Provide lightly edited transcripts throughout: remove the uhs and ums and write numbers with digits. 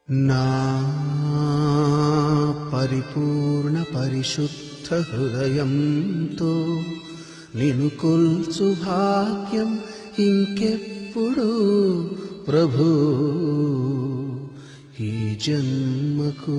నా పరిపూర్ణ పరిశుద్ధ హృదయంతో నిన్ను కొల్చు భాగ్యం ఇంకెప్పుడు ప్రభు ఈ జన్మకు.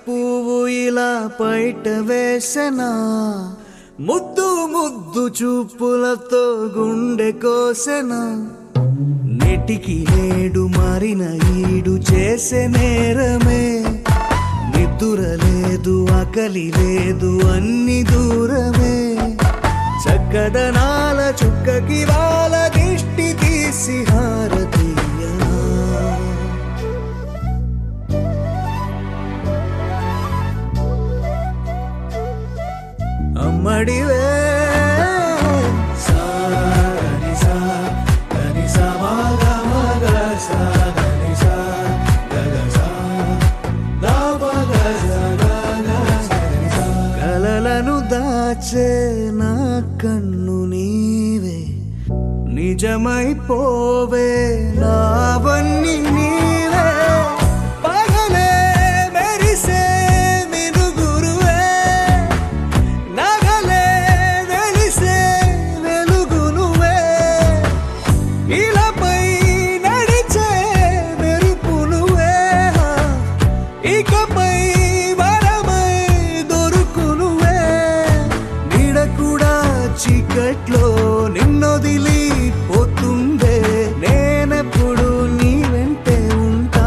పువ్వు ఇలా బయట వేసెనా, ముద్దు ముద్దు చూపులతో గుండె కోసెనా, నెటికి నేడు మారిన ఈడు చేసే నేరమే, నిద్ర లేదు ఆకలి లేదు అన్ని దూరమే, చక్కదనాల చుక్కకి వాళ్ళ దిష్టి తీసి హారతీయనా, అమ్మడివే కలలను దాచే నా కన్ను నీవే, నిజమైపోవే నావన్నీ నీవే, పగలే మెరిసే మినుగురువే, నగలే వెలిసే వెలుగునువే, ఇలాపై నడిచే మెరుపునువే, ఇకపై వరమై దొరుకునువే, నీడ కూడా చీకట్లో నిన్నొదిలి పోతుందే, నేనెప్పుడు నీ వెంటే ఉంటా,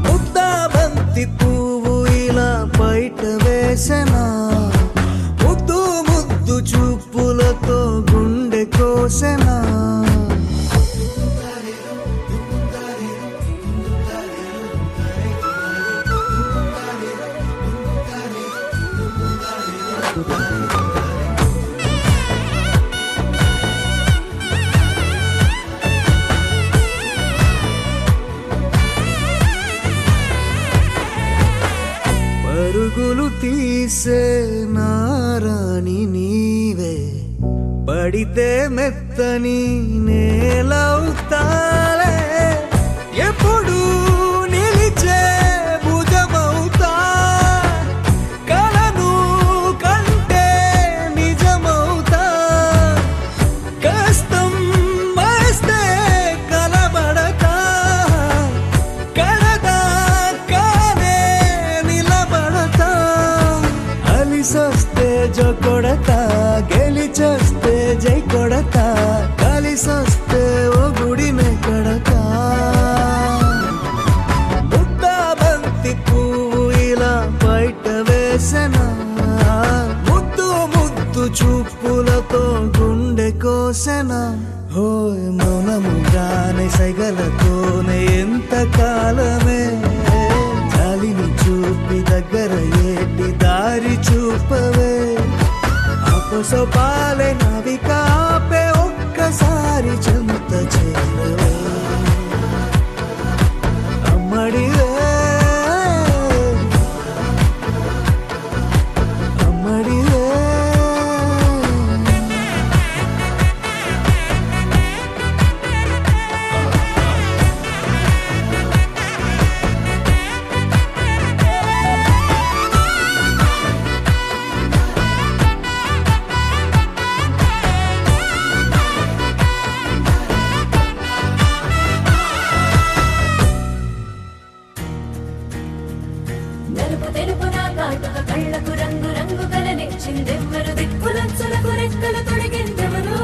ముద్దాబంతి పువ్వు ఇలా బయట వేసెనా, ముద్దు ముద్దు చూపులతో గుండె కోసెనా. పరుగులు తీసే నారాణి నీవే, పడితే మెత్తని నేలవుతాలే, ఎప్పుడు నిలిచే భుజమవుతా, కలను కంటే నిజమవుతా, కష్టం వస్తే కలబడతా, కలదాకానే నిలబడతా, అలిసొస్తే జో కొడతా, గెలిచొస్తే జై కొడతా, కలిసొస్తే ఓ గుడినే కడతా. ముద్దా బంతి పువ్వు ఇలా బయట వేసెనా, ముద్దు ముద్దు చూపులతో గుండె కోసెనా. హోయ్ మౌనముగానే సైగలతోనే ఎంత కాలమే, జాలిని చూపి దగ్గర ఏటి దారి చూపవే. అపసోపాలే నావిక ఆపే ఒక్కసారి చెంత చేరవే. అమ్మడివే అమ్మడివే. నలుపు తెలుపు నా కాటుక కళ్ళకు రంగు రంగు కలనిచ్చిందెవ్వరు, దిక్కులంచులకు రెక్కలు తొడిగిందెవరు,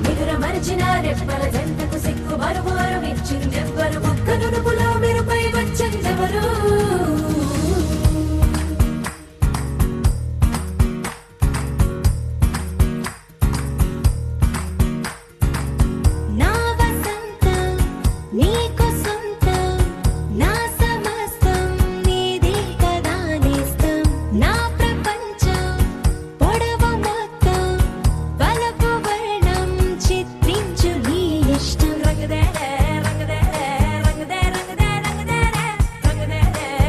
నిదుర మరిచిన రెప్పల జంటకు సిగ్గు మరుమారు ఇచ్చిందెవ్వరు, ముక్క నునుపులో మెరుపై వచ్చిందెవరు. నా వసంతం నీకు సొంతం, నా సమస్తం నీది కదా నేస్తం, నా ప్రపంచం పొడవు మొత్తం వలపు వర్ణం చిత్రించు నీ ఇష్టం. రంగదేరే రంగదేరే రంగదే రంగదే రంగదేరే రంగదేరే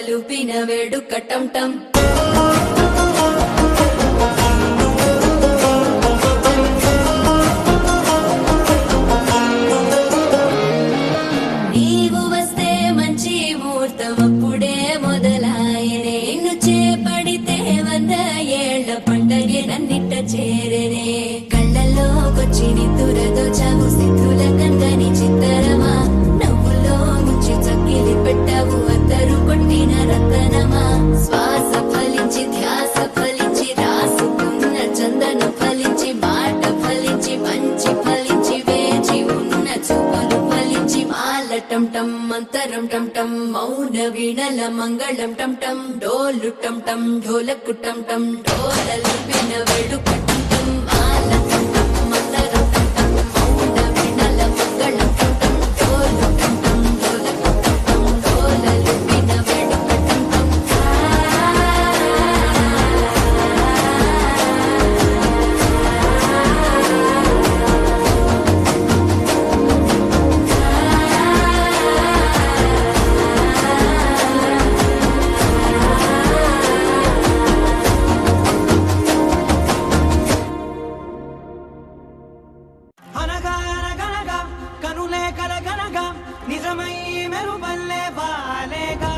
డోలలుపిన వేడుక టం టం నీవు వస్తే మంచి ముహూర్తం అప్పుడే మొదలాయనే నిన్ను చేపడితే 100 ఏళ్ల పండగే నన్నిట్ట చేరనే కళ్ళల్లోకొచ్చి నిద్దురతో చావు సిద్ధుల కందని చిత్తరమా నవ్వులో ముంచి చక్కిలి పెట్టావు అద్దరు కొట్టిన రతనమా శ్వాస ఫలించి ధ్యాస ఫలించి రాసుకున్న చందన ఫలించి మాట ఫలించి మంచి ఫలించి వేచి ఉన్న చూపులు ఫలించి మాల టం టం మంతరం టం టం మౌన వీణల మంగళం టం టం డోలు టం టం ఢోలకు టం టం డోలలు విన వేడుక టం టం మాల టం టం మంతరం టం టం మౌన వీణల మంగళం టం టం డోలు టం టం ఢోలకు టం టం డోలలు విన వేడుక టం టం అనగా అనగనగా కనులే కలగనగా నిజమై మెరుపల్లే బాలేగా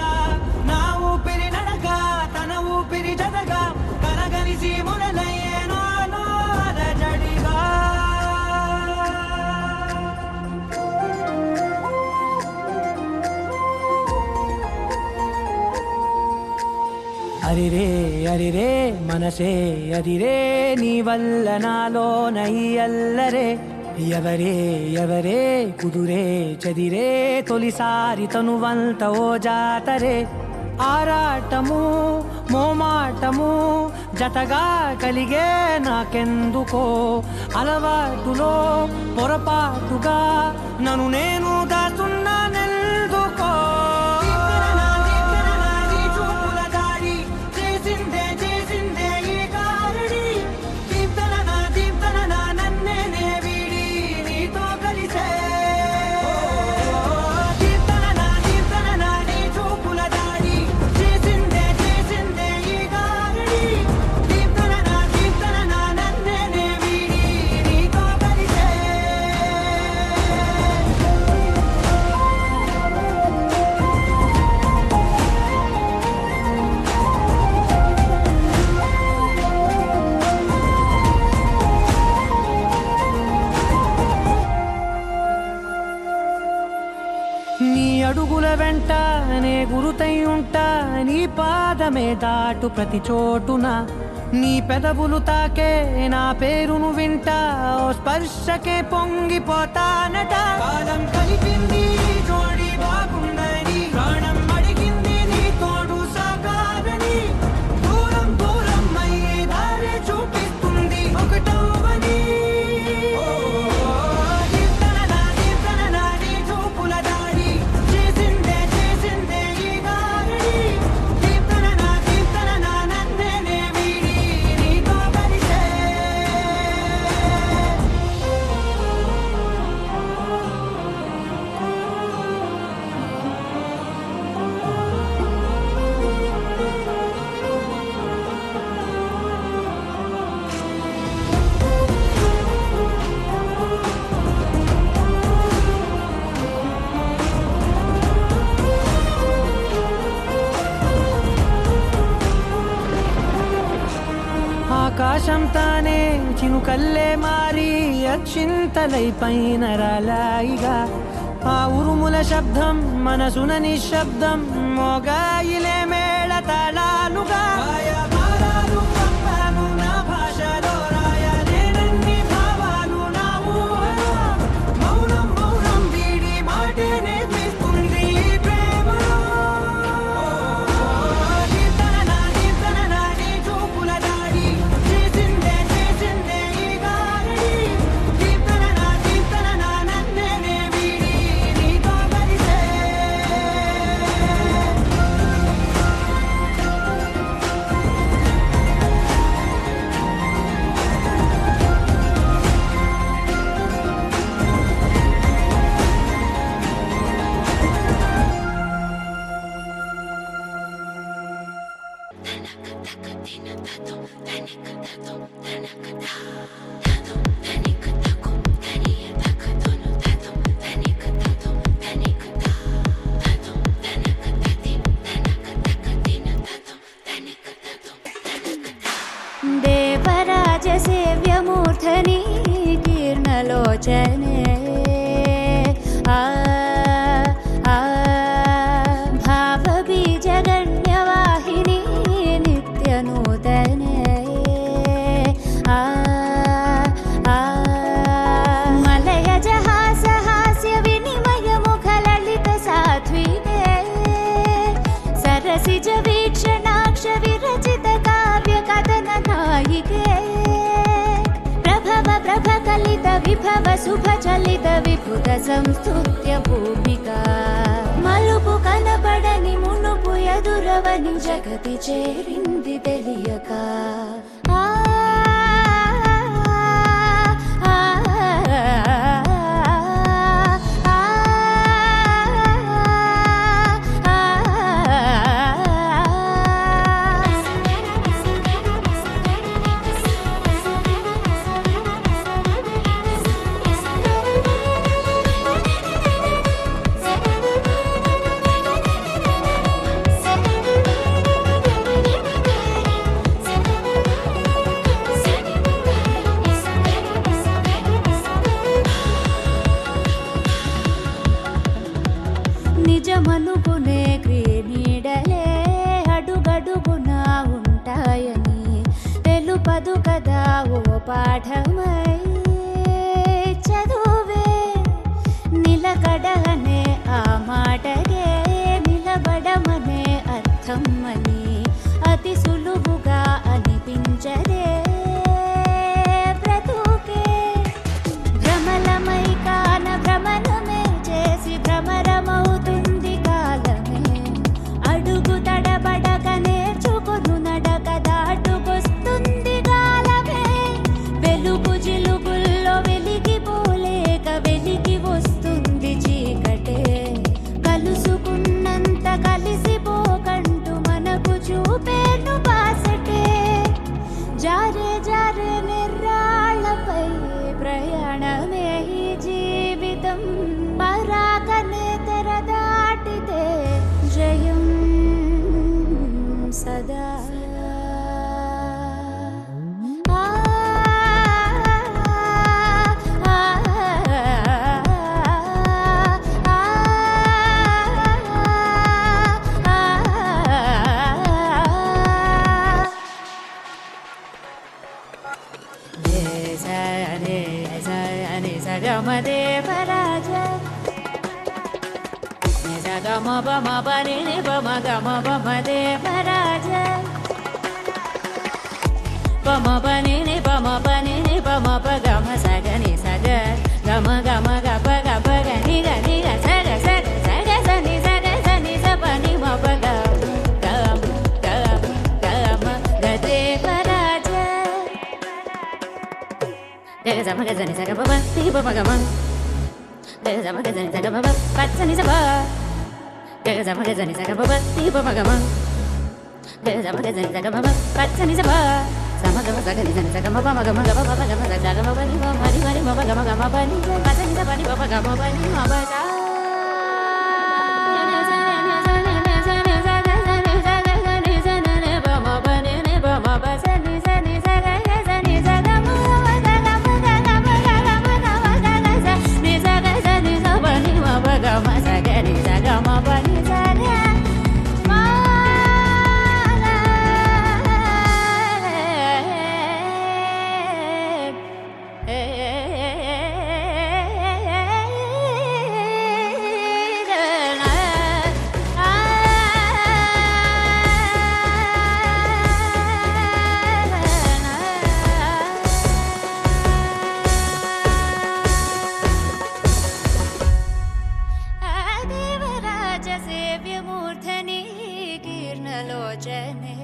నా ఊపిరి నడక తన ఊపిరి జతగా కలగలిసి మొదలయ్యేనో అలజడిగా అరిరే అరిరే మనసే అదిరే నీ వల్ల నాలో నయ్యల్లరే ఎవరే ఎవరే కుదురే చదిరే తొలిసారి తనువంత ఓ జాతరే ఆరాటము మోమాటము జతగా కలిగే నాకెందుకో అలవాటులో పొరపాటుగా నన్ను నేను దాచున్నానెందుకో నీ అడుగుల వెంట నే గురుతై ఉంటా నీ పాదమే దాటు ప్రతి చోటున నీ పెదవులు తాకే నా పేరును వింటా ఓ స్పర్శకే పొంగిపోతానట కాలం కలిపింది జోడి బాగుందని ప్రాణం అడిగింది నీ తోడు సాగాలని దూరం దూరం అయ్యే దారి చూపిస్తుంది ఒకటవని ఆకాశం తానే చినుకల్లే మారి అక్షింతలై పైన రాలాయిగా ఆ ఉరుముల శబ్దం మనసున నిశ్శబ్దం మోగాయిలే మేళ తాళాలుగా నా భాషలో రాయలేనన్ని భావాలు నా ఊహలో మౌనం మౌనం వీడి మాటే నేర్పిస్తుంది ప్రేమలో దేవరాజ సేవ్యమూర్ధని కీర్ణలోచనే భావబీజగణ్యవాహిని నిత్యనూతనే మలయజహాసహాస్య వినిమయముఖలలిత సాత్వికే సరసిజ వీక్షణాక్ష విరచిత కావ్య కథన నాయికే ప్రభవ ప్రభకలిత విభవ శుభచలిత విభుత సంస్తుత్య భూమికా మలుపు కనబడని మునుపు ఎదురవని జగతి చేరింది తెలియక నిజమనుకునే క్రీనీడలే అడుగడుగునా ఉంటాయని తెలుపదు కదా ఓ పాఠమై చదువే నిలకడనే ఆ మాటగే నిలబడమనే అర్థం అని అతి సులువుగా అనిపించదే బ్రతుకే భ్రమలమై కాన భ్రమణమే చేసి భ్రమరమవుతుంది కాలమే అడుగు తడబడక నేర్చుకొను నడక దాటుకొస్తుంది కాలమే వెలుగు జిలుగుల్లో వెలిగిపోలేక వెలిగి వస్తుంది చీకటే కలుసుకున్నంత కలిసిపోకంటూ మనకు చూపేను బాసటే జారే జారే నిర్రాళ్ళపై ప్రయాణమే ఈ జీవితం పరాగనే తెర దాటితే జయం సదా దేవరాజ గమ బమ బని బమ గమ బమ దేవరాజ బమ బని బమ బని బమ ప గమ సగని సగ గమ గమ గప గప గని గని సగ సగ సగ సని సగ సని సపని మప గమ గమ గమ గమ గదేవరాజ గగ సమ గజని సగ బమ తి బమ గమ గగ సమ గజని సగ బమ పచ్చని సబ గగ సమ గజని సగ బమ తి బమ గమ గగ సమ గజని సగ బమ పచ్చని సబ సమ గమ సగని సని సగ మ బమ గమ గమ బమ గమ సగ గమ బని మ మరి మరి మ గమ గమ బని పచ్చని సబని బమ గమ బని మ బ సా సేవ్యమూర్ధని కీర్ణలోచనే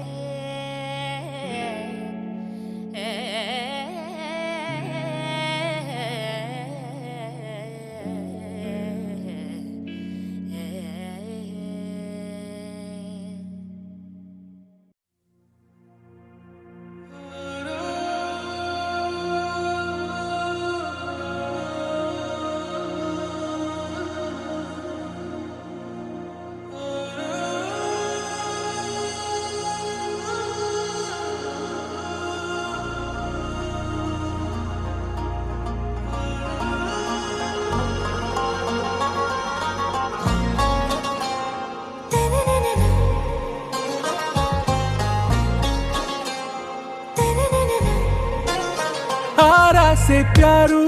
से प्यारू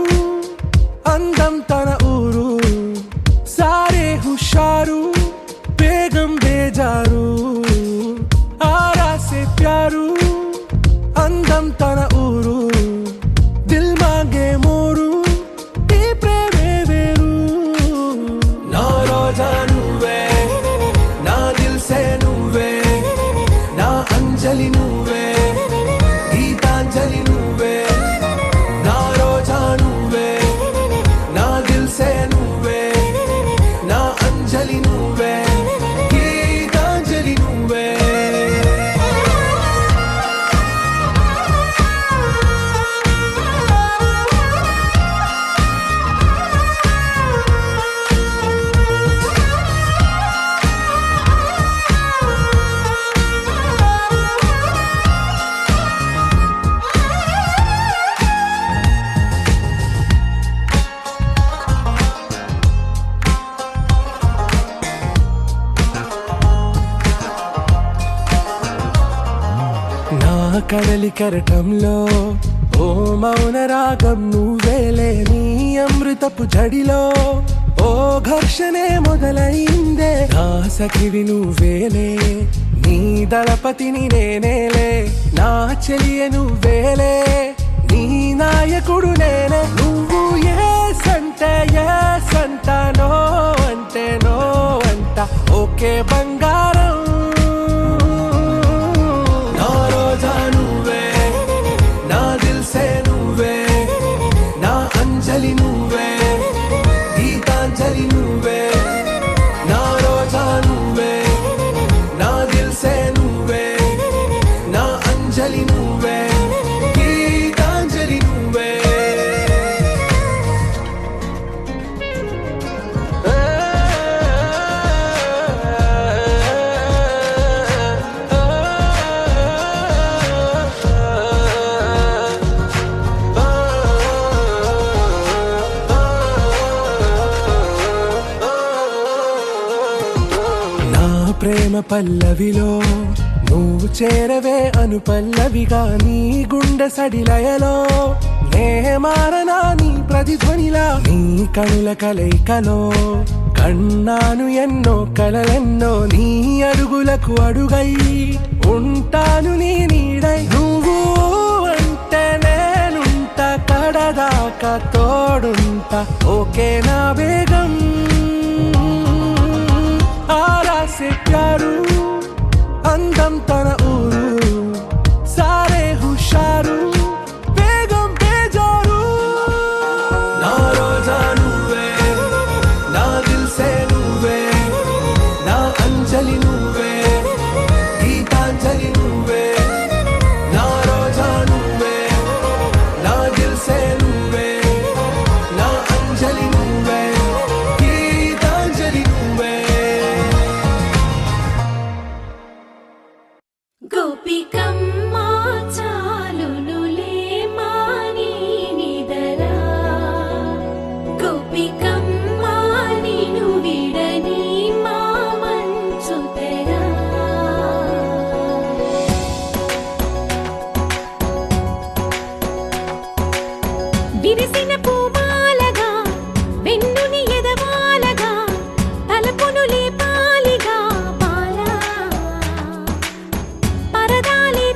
అందం తన ఊరు సారే హుషారు బేగం బేజారు ఆరా సే ప్యారు అందం తన ఊరు దిల్ మాంగే మోరు ఈ ప్రేమే వేరు నా రోజా నువ్వే నా దిల్ సే నువ్వే నా అంజలి నువ్వే గీతాంజలి నువ్వే నా రోజా నువ్వే నా దిల్ సే నువ్వే నా అంజలి నువ్వే గీతాంజలి నువ్వే నా కడలి కరటంలో ఓ మౌన రాగం నువ్వేలే నీ అమృతపు జడిలో ఓ ఘర్షణే మొదలైందే నా సఖివి నువ్వేలే నీ దళపతిని నేనేలే నా చెలియ నువ్వేలే నీ నాయకుడు నేనే నువ్వు ఏ సంట నో అంటే నో అంట ఓకే బంగారం నా రోజా నువ్వే నా దిల్ సే నువ్వే నా అంజలి నువ్వే గీతాంజలి నువ్వే నా రోజా నువ్వే నా దిల్ సే నువ్వే నా అంజలి నువ్వే గీతాంజలి నువ్వే నా ప్రేమ పల్లవిలో నువ్వు చేరవే అను పల్లవిగా నీ గుండె సడిలయలో నే మారనా నీ ప్రతిధ్వనిలా నీ కనుల కలయికలో కన్నాను ఎన్నో కలలెన్నో నీ అడుగులకు అడుగై ఉంటాను నీ నీడై నువ్వు అంటే నేనుంట కడదాకా తోడుంట ఓకే నా బేగం ఆరా సే ప్యారు అందం తన ఊరు సారే హుషారు బేగం బేజారు నా రోజా నువ్వే నా దిల్ సే నువ్వే నా అంజలి నువ్వే గీతాంజలి నువ్వే నా రోజా నువ్వే నా దిల్ సే నువ్వే నా అంజలి నువ్వే గీతాంజలి నువ్వే గోపికమ్మ చాలునులే మాని నిదరా గోపికమ్మ నిను విడని మా మంచు తెరా విరిసిన పూమాలగా వెన్నుని ఎదవాలగా తలపును లేపాలిగా బాలా పరదాలే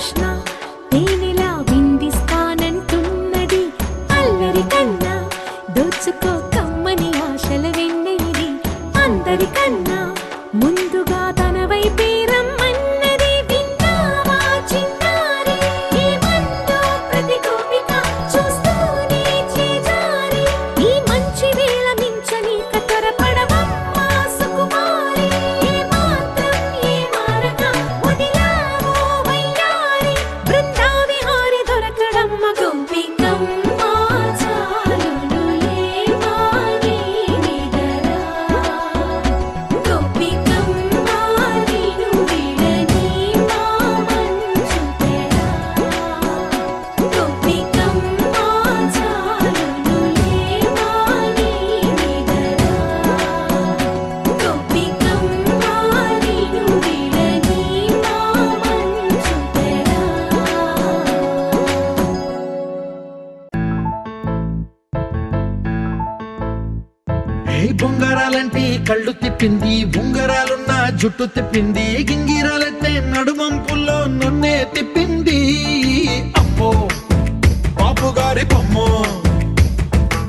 కృష్ణ తేనెలా విందిస్తానంటున్నది అల్లరి కన్నా దోచుకో కమ్మని ఆశల వెన్నెలిది అందరికన్నా ముందుగా తన వైపే రమ్మన్నది విన్నావా చిన్నారి ఏమందో ప్రతి గోపిక చూస్తూనే చేజారి ఈ మంచి వేళ మించని కతరపడవమ్మా సుకుమారి ఏ మాత్రం ఏ మారక వదిలావో వయ్యారి బృందావిహారి దొరకడమ్మ గోపికమ్మ చాలునులే మాని నిదరా గోపికమ్మ నిను విడని మా మంచు తెరా గోపికమ్మ చాలునులే మాని నిదరా గోపికమ్మ నిను విడని మా మంచు తెరా ఏ బొంగరాలంటే కళ్ళు తిప్పింది బొంగరాలున్న జుట్టు తిప్పింది గింగిరాలెత్తే నడుమంపుల్లో నన్నే తిప్పింది అమ్మో బాపు గారి బొమ్మ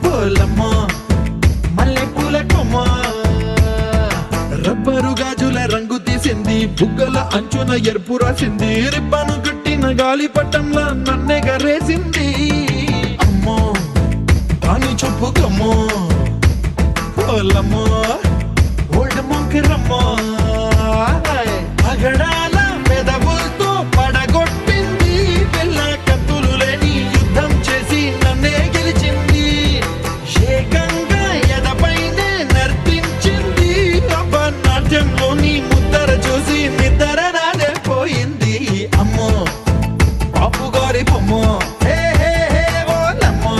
పోలమ్మ మల్లె పూల కొమ్మ రబ్బరు గాజుల రంగు తీసింది బుగ్గల అంచున ఎరుపు రాసింది రిబ్బను కట్టిన గాలి పట్టంలా నన్నే గరేసింది అమ్మో దాని చెప్పు కమ్మో పోలమ్మో ఓల్డ్ మొంకిరమ్మో పగడాల మెదవులతో పడగొట్టింది పిల్ల కత్తులు లేని యుద్ధం చేసి నన్నే గెలిచింది ఏకంగా ఎదపైనే నర్తించింది అబ్బ నాట్యంలోని ముద్దర చూసి నిద్ర నాదే పోయింది అమ్మో బాపు గారి బొమ్మ హే హే హే ఓలమ్మో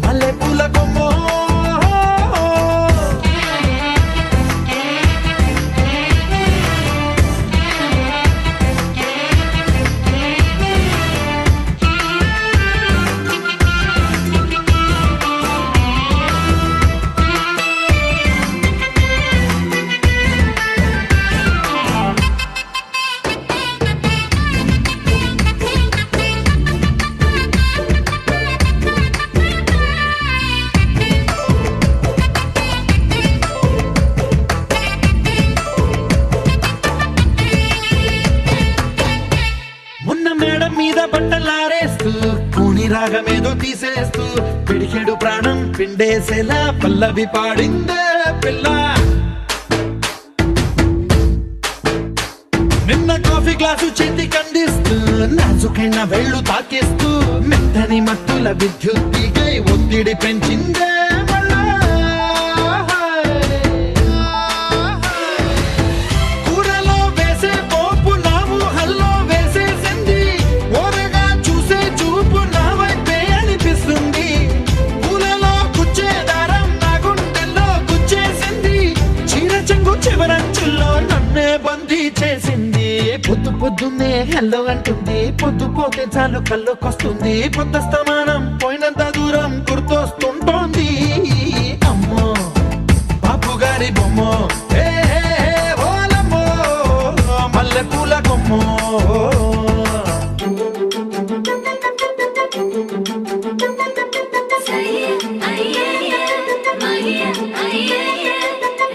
మల్లె పూల కొమ్మో మొన్న మేడ మీద బట్టలారేస్తూ కూని రాగమేదో తీసేస్తూ పిడికెడు ప్రాణం పిండేసేలా పల్లవి పాడిందే పిల్ల నిన్న కాఫీ గ్లాసు చేతి కందిస్తూ నాజుకైన వేళ్ళు తాకేస్తూ మెత్తని మత్తుల విద్యుత్ తీగై ఒత్తిడి పెంచిందే మళ్ళా కూరలో వేసే పోపు నా ఊహల్లో వేసేసింది ఓరగా చూసే చూపు నా వైపే అనిపిస్తుంది పూలలో గుచ్చే దారం నా గుండెల్లో గుచ్చేసింది చీర చెంగు చివరంచుల్లో నన్నే బందీ చేసింది పొద్దు పొద్దున్నే హెల్లో అంటుంది పొద్దు పోతే చాలు కళ్ళొకొస్తుంది పొద్దస్తమానం పోయినంత దూరం గుర్తొస్తుంటోంది అమ్మో బాపు గారి బొమ్మ హే హే హే ఓలమ్మో మల్లె పూల కొమ్మో సయ్య అయ్యయ్య మయ్య అయ్యయ్య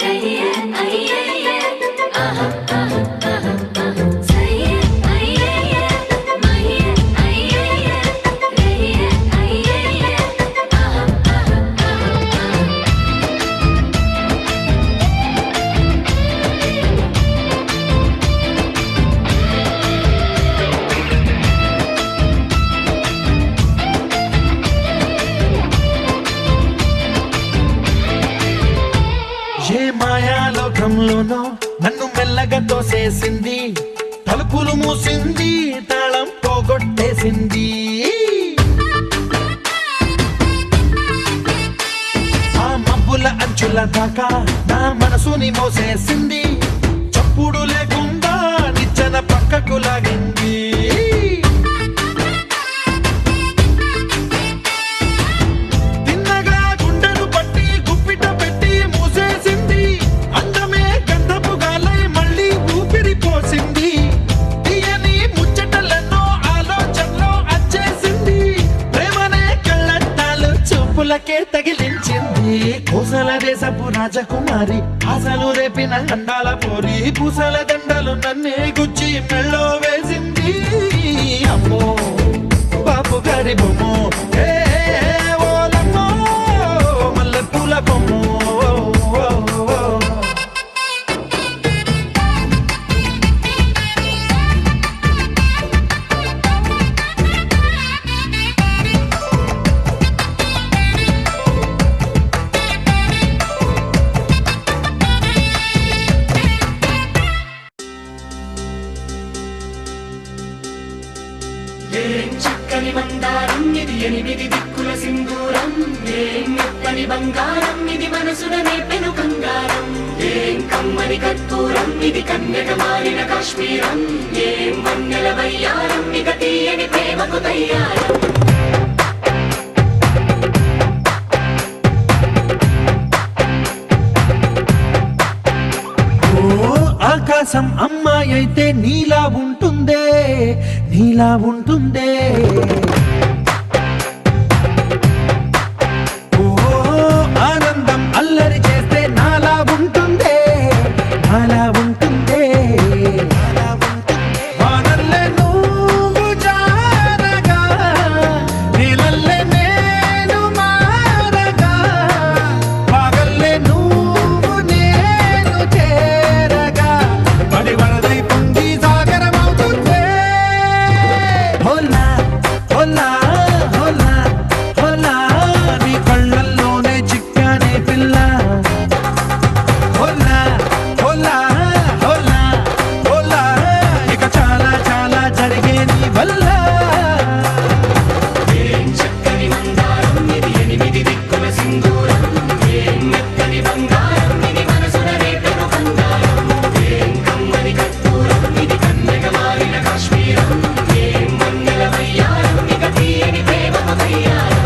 రయ్య అయ్యయ్య ఆహా ఆహా ఆహా సయ్య అయ్యయ్య మయ్య అయ్యయ్య రయ్య అయ్యయ్య ఆహా ఆహా ఆహా ఏ మాయాలోకంలోనో నన్ను మెల్లగా తోసేసింది తలుపులు మూసింది తాళం పోగొట్టేసింది ఆ మబ్బుల అంచుల దాకా నా మనసుని మోసేసింది చప్పుడు లేకుండా నిచ్చెన పక్కకు లాగింది తిన్నగా గుండెను పట్టి గుప్పిట పెట్టి మూసేసింది అందమే గంధపు గాలై మళ్ళీ ఊపిరి పోసింది తీయని ముచ్చటలను బంగారి కోసల దేశపు రాజకుమారి ఆశలు రేపిన అండాల పోరి పూసల దండలు నన్నే గుచ్చి మెళ్ళో వేసింది అమ్మో బాపు గారి బొమ్మో ఏ ఓలమ్మో మల్లె పూల బొమ్మో ఏం చక్కని మందారం ఇది ఎనిమిది దిక్కుల సింధూరం ఏం మెత్తని బంగారం ఇది మనసున నేపెను కంగారం ఏం కమ్మని కర్పూరం ఇది కన్యక మారిన కాశ్మీరం ఏం వన్నెల వయ్యారం ఇక తీయని ప్రేమకు తయ్యారం ఆకాశం అమ్మాయి అయితే నీలా ఉంటుందే నీలా ఉంటుందే ఓ ఆనందం అల్లరి చేస్తే నాలా ఉంటుందే నాలా ఉంటుందే వానల్లే నువ్వు జారగా నీలల్లే నేను మారగా పగల్లే నువ్వు నేను చేరగా పడి వరదై పొంగి సాగరమవుతుందే హోలా హోలా హోలా హోలా నీ కళ్ళల్లోనే చిక్కానే పిల్ల హోలా హోలా హోలా హోలా ఇక చాలా చాలా జరిగే నీ వల్ల ఏం చక్కని మందారం ఇది ఎనిమిది దిక్కుల సింధూరం ఏం మెత్తని బంగారం ఇది మనసున రేపెను కంగారం ఏం కమ్మని కర్పూరం ఇది కన్యక మారిన కాశ్మీరం ఏం వన్నెల వయ్యారం ఇక తీయని ప్రేమకు తయ్యారం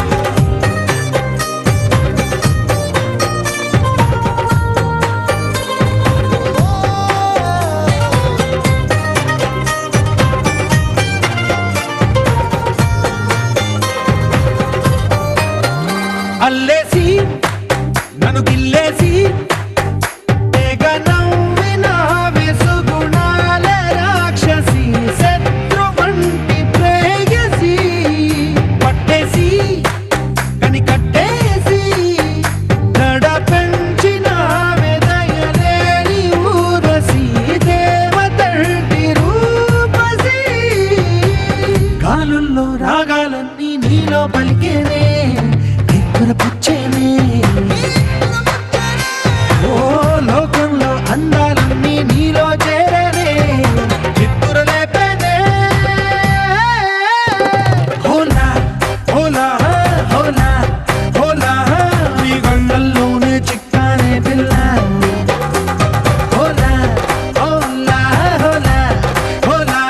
అల్లేసి నన్ను గిల్లేసి తెగ నవ్విన వెసుగుణాల రాక్షసి శత్రు వంటి ప్రేయసి పట్టేసి కని కట్టేసి దడ పెంచిన వెదయలేని ఊరసి దేవతంటి రూపసి గాలుల్లో రాగాలన్నీ నీలో పలికేనే పుచ్చేనే ఓ లోకంలో అందాలన్నీ నీలో చేరనే చిత్తురు లేపేనే హోలా హోలా హోలా హోలా నీ గంగల్లోనే చిక్కానే పిల్ల హోలా హోలా హోలా హోలా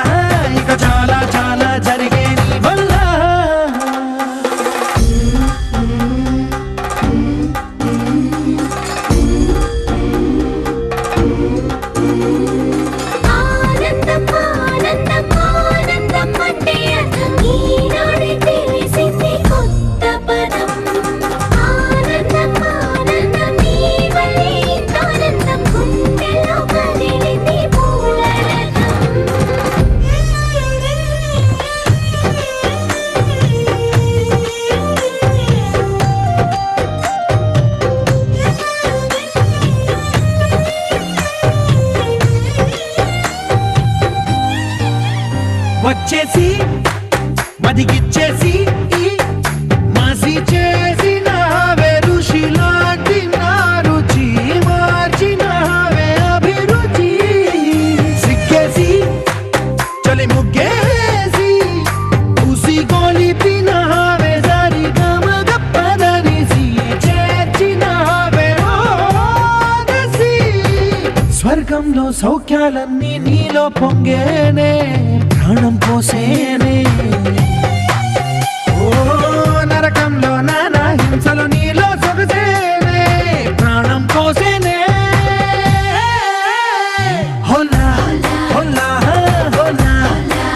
ఇక చాలా చాలా జరిగే నీ వల్ల ఆనందం ఆనందం ఆనందం అంటే అర్థం ఈనాడే తెలిసింది కొత్త పదం ఆనందం ఆనందం నీ వల్లే ఇంత ఆనందం గుండెలో కదిలింది వచ్చేసి మదిగిచ్చేసి మాసి చేసిన ఋషిలాంటి నా రుచి మార్చినవే అభిరుచి సిగ్గేసి చలి ముగ్గేసి ఉసి గొలిపినవే సరి గమగ పదనిసి చేర్చినవే ఓదసి స్వర్గంలో సౌఖ్యాలన్నీ నీలో పొంగేనే ప్రాణం పోసేనే ఓ నరకంలో నానా హింసలు నీలో సొగసేనే ప్రాణం పోసేనే హోలా హోలా హోలా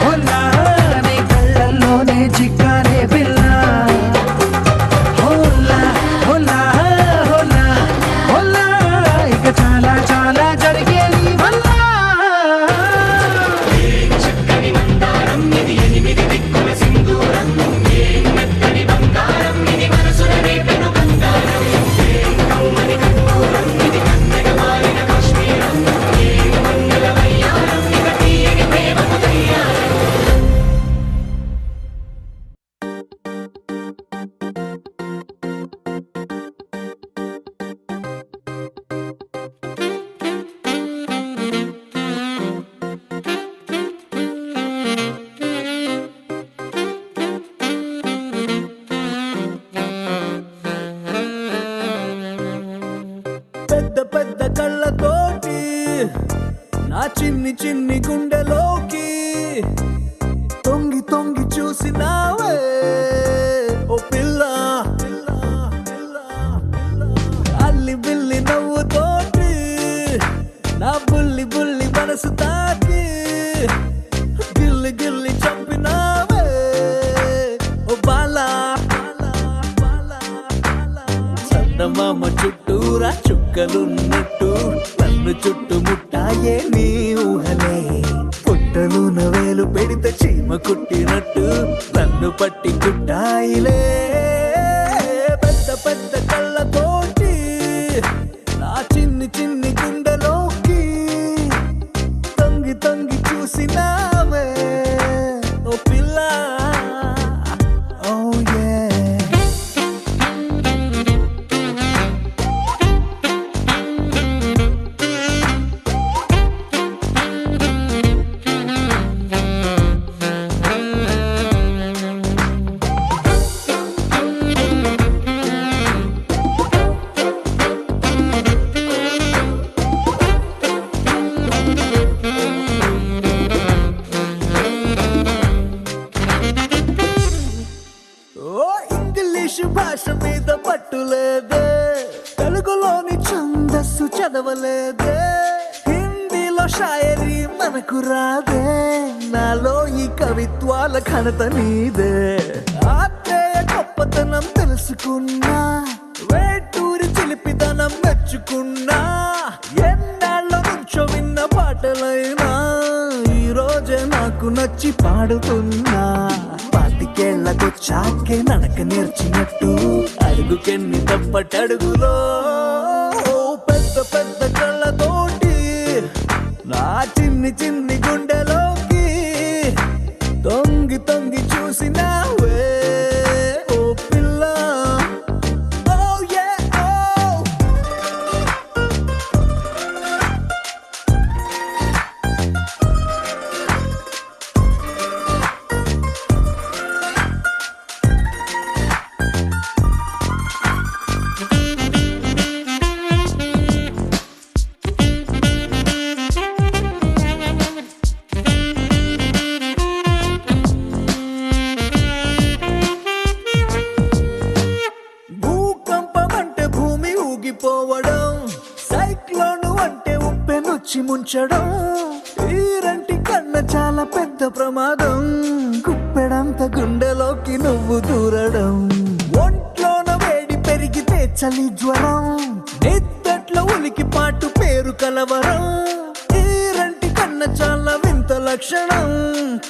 హోలా నీ కళ్ళల్లోనే చిక్కానే పిల్ల హోలా హోలా చూసినావే ఓ పిల్ల అల్లి బిల్లి నవ్వుతోటి నా బుల్లి బుల్లి మనసు తాకి గిల్లి గిల్లి చంపినావే ఓ బాలా చందమామ చుట్టూరా చుక్కలున్నట్టు నన్ను చుట్టుముట్టాయే నీ ఊహలే పుట్టలున వేలు పెడితే చీమ కుట్టినట్టు నన్ను పట్టి కుట్టాయిలే పెద్ద పెద్ద కళ్ళతోటి నా చిన్ని చిన్ని గుండెలోకి తొంగి తొంగి చూసినావే ఓ పిల్ల ఓ యే ఓ ఇంగ్లీష్ భాష మీద పట్టులేదే తెలుగులోని ఛందస్సు చదవలేదే హిందీలో షాయరీ మనకు రాదే నాలో ఈ కవిత్వాల ఘనత నీదే ఆత్రేయ గొప్పతనం తెలుసుకున్నా వేటూరి చిలిపితనం మెచ్చుకున్నా ఎన్నాళ్ళ నుంచో విన్న పాటలైనా ఈ రోజే నాకు నచ్చి పాడుతున్నా పాతికేళ్లకొచ్చాకే నడక నేర్చినట్టు అడుగుకెన్ని తప్పటడుగులో పెద్ద పెద్ద కళ్ళతోటి నా చిన్ని చిన్ని గుండెలోకి తొంగి తొంగి చూసినావే ఓ పిల్ల ఓ యే ఓ భూకంపం అంటే భూమి ఊగిపోవడం సైక్లోన్ అంటే ఉప్పెనొచ్చి ముంచడం ఈరంటి కన్న చాలా పెద్ద ప్రమాదం కుప్పెడంత గుండెలోకి నువ్వు దూరడం ఒంట్లోన వేడి పెరిగితే చలి జ్వరం నిద్దట్లో ఉలికి పాటు పేరు కలవరం ఈరంటి కన్న చాలా వింత లక్షణం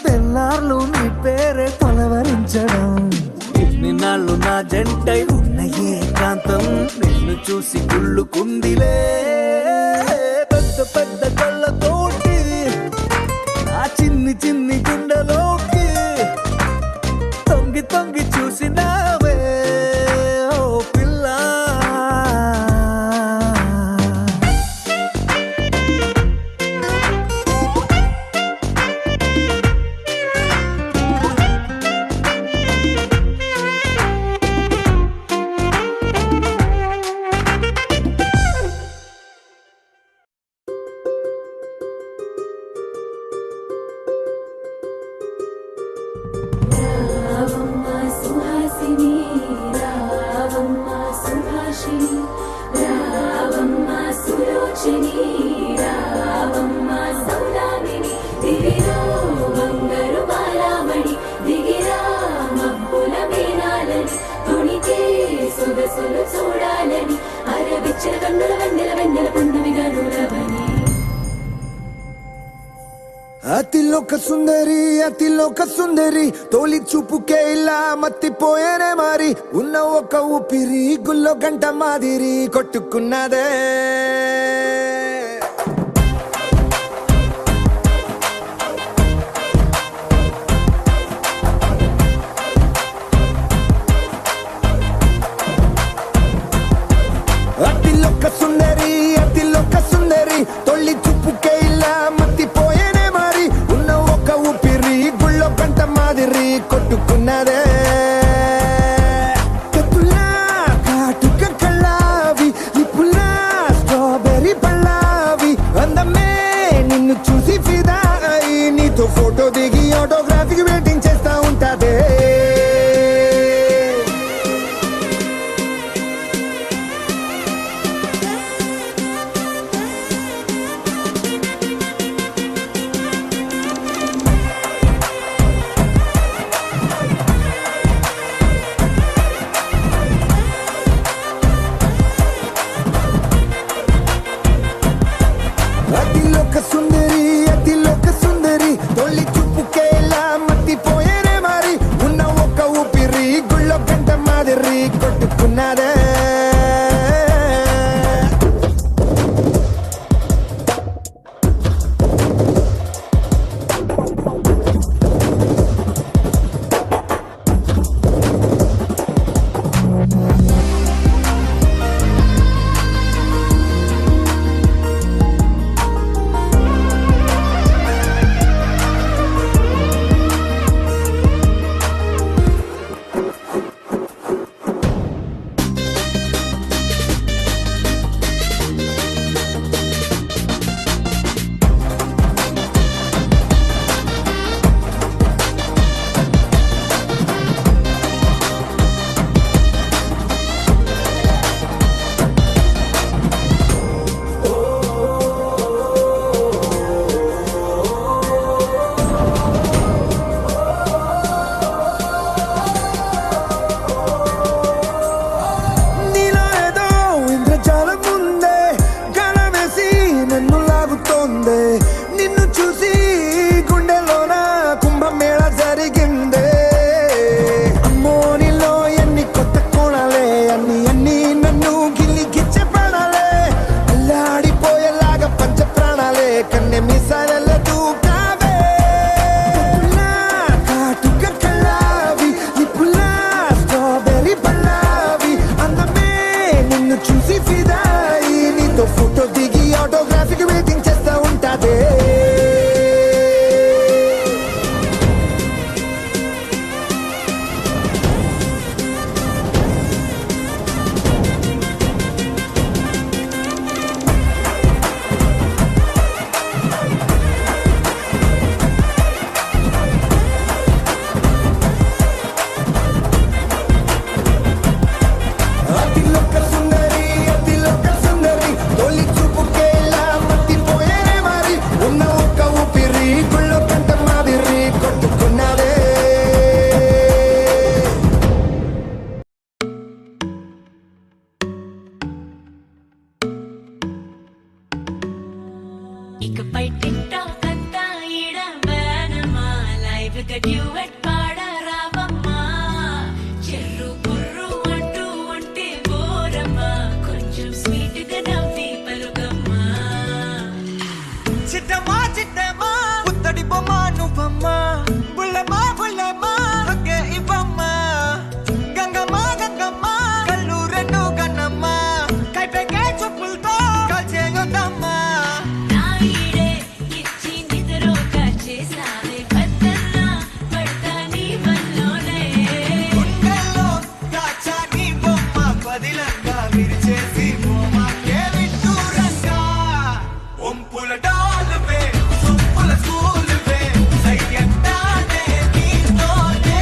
తెల్లార్లు నీ పేరే తొలవరించడం నిన్నాళ్ళు నా జంటై ఉన్న ఏకాంతం నిన్ను చూసి కుళ్ళుకుందిలే పెద్ద పెద్ద కళ్ళతోటి నా చిన్ని చిన్ని గుండెలోకి తొంగి తొంగి చూసినావే ఓ పిల్ల రావమ్మ సుహాసిని రావమ్మ సుభాషిణి రావమ్మ సులోచని రావమ్మ సౌదామిని దిగిరో బంగారు బాలామణి దిగిరా మబ్బుల మీనాలని తుణితే సొగసులు చూడాలని అరవిచ్చల కన్నుల వెన్నెల వెన్నెల పున్నమిగా నూరవని అతిలోక సుందరి తోలి చూపుకే ఇలా మత్తిపోయేనే మారి ఉన్న ఒక ఊపిరి గుల్లో గంట మాదిరి కొట్టుకున్నదే అతిలోక సుందరి తొలి చూపుకే ఇలా మత్తిపోయేనే మారి ఉన్న ఒక ఊపిరి గుల్లో గంట మాదిరి కొట్టుకున్నదే కత్తులా కాటుక కళ్ళావి నిప్పులా స్ట్రాబెర్రీ పళ్ళావి అందమే నిన్ను చూసి ఫిదా అయి నీతో ఫోటో దిగి ఆటోగ్రాఫీకి వెయిటింగ్ చేస్తా ఉంటాదే డ్యూయట్ పాడరావమ్మా చెర్రు బుర్రు అంటూ ఉంటే బోరమ్మా కొంచెం స్వీట్ గా నవ్వి పలుకమ్మా చిట్టమా చిట్టమా పుత్తడి బొమ్మ నువ్వమ్మా బుల్లమా బుల్లమా హక్కే ఇవ్వమ్మా గంగమ్మ గంగమ్మ కళ్ళు రెండు గన్నమ్మా కైపెక్కే చూపులతో కాల్చేయొద్దమ్మా నా ఈడే ఇచ్చి నిద్రోక చేసావే బద్దల్లా పడతా నీ వల్లోనే గుండెల్లో దాచా నీ బొమ్మ పదిలంగా విరిచేసి బొమ్మకే విట్టూరంగా ఒంపుల డాలువే సొంపుల స్కూలువే సయ్యట్టానే నీతోనే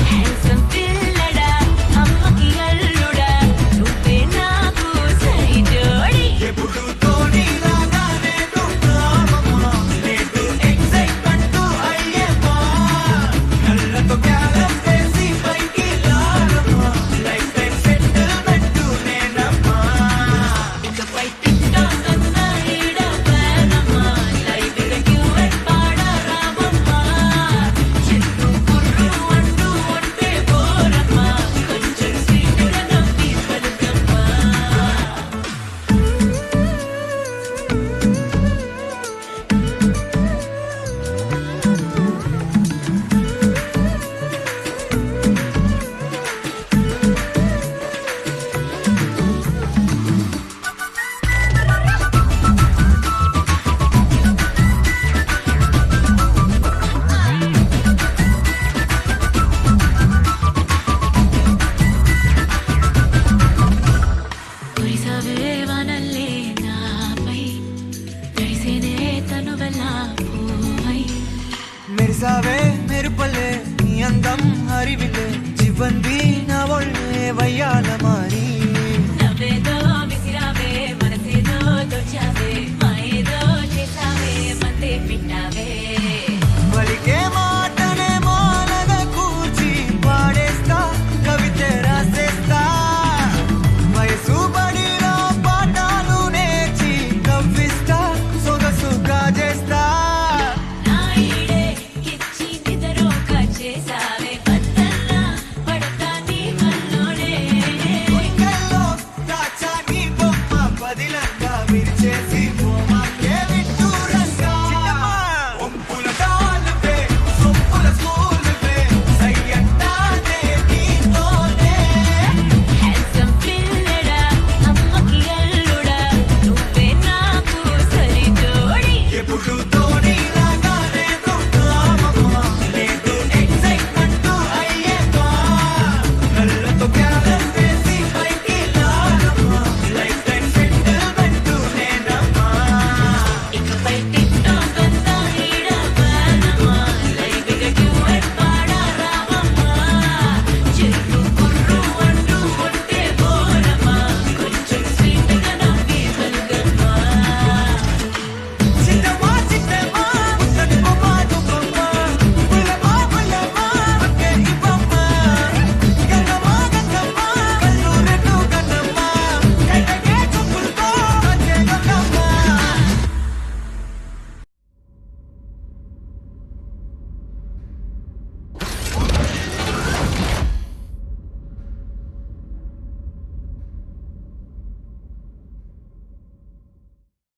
హ్యాండ్సమ్ పిల్లడా అమ్మకి అల్లుడా నువ్వే నాకు సరి జోడి ఎప్పుడు తోని రాగానే దుర్గామమ్మా నేడు ఎక్సైట్మెంట్ అయ్యేమ్మా కళ్ళతో క్యాలం వేసి పైకి లారమ్మా లైఫ్ టైం సెటిల్మెంట్ నేనమ్మా ఇకపై తిట్టానన్నా ఈడవేనమ్మా లైవ్ గా డ్యూయట్ పాడరావమ్మా చెట్టు బుర్రు అంటూ ఉంటే బోరమ్మా కొంచెం స్వీట్ గా నవ్వి పలుకమ్మా కురిసవే వనల్లే నాపై తడిసేనే తనువెల్లా పూవై మెరిసావే మెరుపలే నీ అందం హరివిలే జీవంది నా ఒళ్ళే వయ్యాల మారి